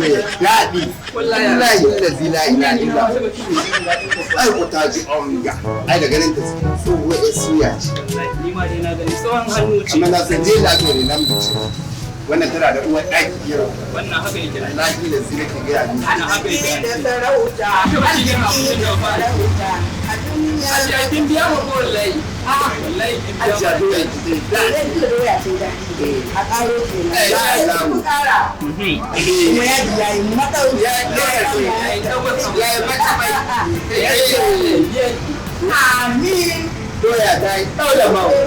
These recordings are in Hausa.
doya daɗi wallahi la ilaha illa ai ko ta ji onga ai da ganin ta so wai suya ce ni ma dai na gani tsawon hannu ce amma na san je lafiya ne nan bice wannan tana da uwar ɗaki yau wannan haka yake lafiya da zai ke gaya ni ana haka yake da sarauta a cikin biya ma ko wallahi wallahi kin biya ajiya doya ki a karo ke na ku kara kuma ya ji yayi madau ya amin doya ta yi ɗaura mawa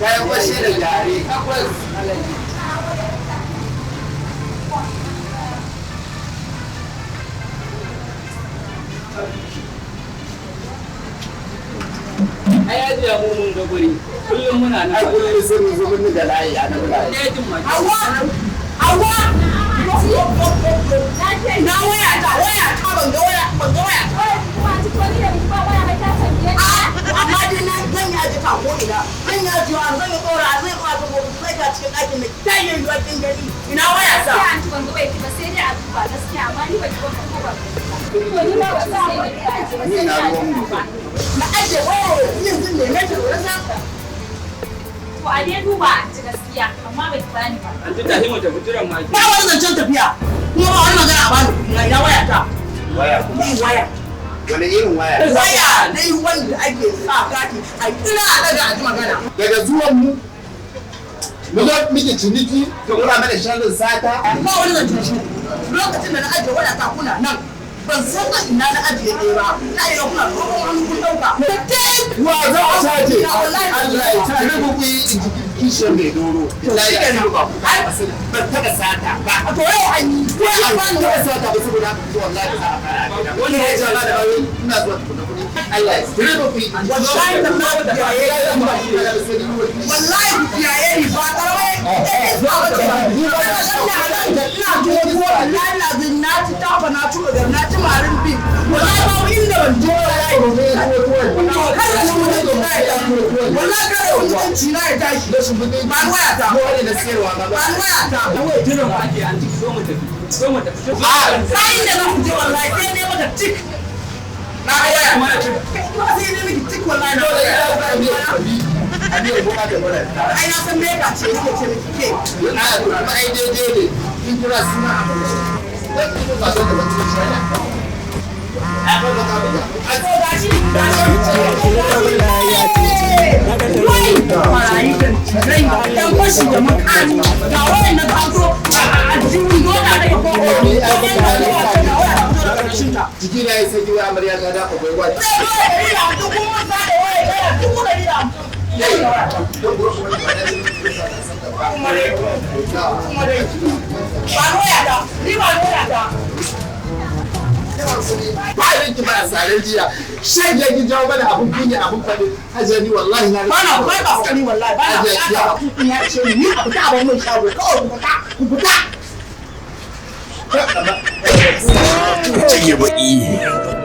ta yi kwashe da yare ai ajiya mu mun ga guri kullum muna nan kullum sai mun zo mun da layi a nan layi hawa na waya ta ban ga waya amma dai na zan yi aji ta ko ina zan yi aji wa zan yi tsora zai kwa ta gobe sai ka cikin ɗakin da ta yi yiwuwa kin gani ina waya ta sai an tuban gobe ba sai dai a duba gaskiya amma ni ba ki ba ko ba ni ma ba sai ni ka aje ba sai na ruwan mu na aje waya yanzu ne na ta rasa to a dai duba ci gaskiya amma bai bani ba an ji tahi mu tafi jiran ma ba wani zancen tafiya kuma ba wani magana a bani kuɗi na ina waya ta waya kuma waya wani irin waya waya dai wanda ake sa kati a kira a daga a ji magana daga zuwan mu mu zo miki ciniki ka kura mana sharrin sata ba wani zancen shi lokacin da na ajiye waya ta kuna nan ban san a ina na ajiye ɗaya ba na yi kuna tsohon hannu kun ɗauka wa za a sace Allah ya ta rubu ku yi kishiyar mai doro Allah ya ta rubu ban taɓa sata ba a to yau an yi ko ya bani taɓa sata ba saboda haka zo wallahi za a fara wani ya ce ba da bayo ina zuwa tukuna kuɗi Allah ya ta rubu ku yi wallahi da ma da kiyaye ni ba wallahi ku kiyaye ni ba karawai ba wace ina tuwo ko wallahi na zin na ci tafa na ci da na ci marin bi wallahi ba inda ban je wallahi wallahi kada mutunci na ya tashi ba waya ta wani da sayarwa ba ba waya ta kawai jiran ma ake an ji so mu tafi sai inda za ku je wallahi sai ne maka tik na waya ma sai ne miki tik wallahi na waya ai na san me ka ce nake ce miki ke ai daidai ne in kira suna abu ba so da mutum shi jiki na yi sanyi wa amarya ta dafa gwaiwa bayan ki ba sarar jiya shan ya ki jawo mana abun kunya abun fadi hajjani wallahi na bana ba ba kani wallahi bana ba ku ya ce ni abu ta ba mun shago kawai ku fita Cike baki.